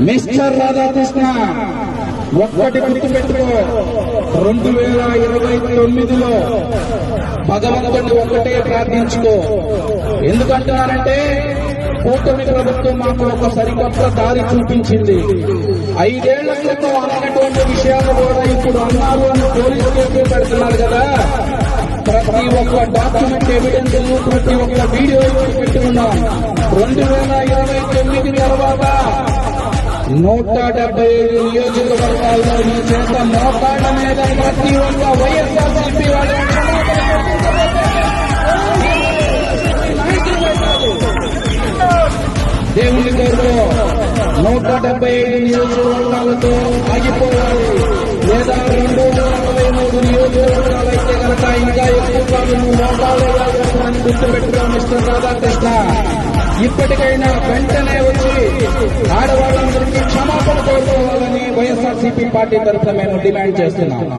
Mister Radhakrishna ఒక్కటి గుర్తుపెట్టుకో, 2029లో భగవంతుడిని ఒక్కటే ప్రార్థించుకో. ఎందుకంటున్నారంటే కూటమి ప్రభుత్వం మాకు ఒక సరికొత్త దారి చూపించింది. 5 ఏళ్ల క్రితం అన్నటువంటి విషయాలు కూడా ఇప్పుడు అన్నారు అని పోలీసు కేసులు పెడుతున్నారు కదా. ప్రతి ఒక్క డాక్యుమెంట్ ఎవిడెన్స్, ప్రతి ఒక్క వీడియో పెట్టుకున్నాం. 2029 తర్వాత 175 నియోజకవర్గాల్లో మీ చేత మోకాళ్ళ మీద ప్రతి ఒక్క వైఎస్ఆర్సీపీ వాళ్ళు దేవుని పేరులో 175 నియోజకవర్గాలతో ఆగిపోవాలి. లేదా 243 నియోజకవర్గాలు అయితే కనుక ఇంకా ఎక్కువ మోకాళ్ళే అని గుర్తుపెట్టుకో మిస్టర్ రాధాకృష్ణ. ఇప్పటికైనా వెంటనే వచ్చి ఆడవాళ్ళందరికీ క్షమాపణ కోరుకోవాలని వైఎస్ఆర్సీపీ పార్టీ తరఫున మేము డిమాండ్ చేస్తున్నాం.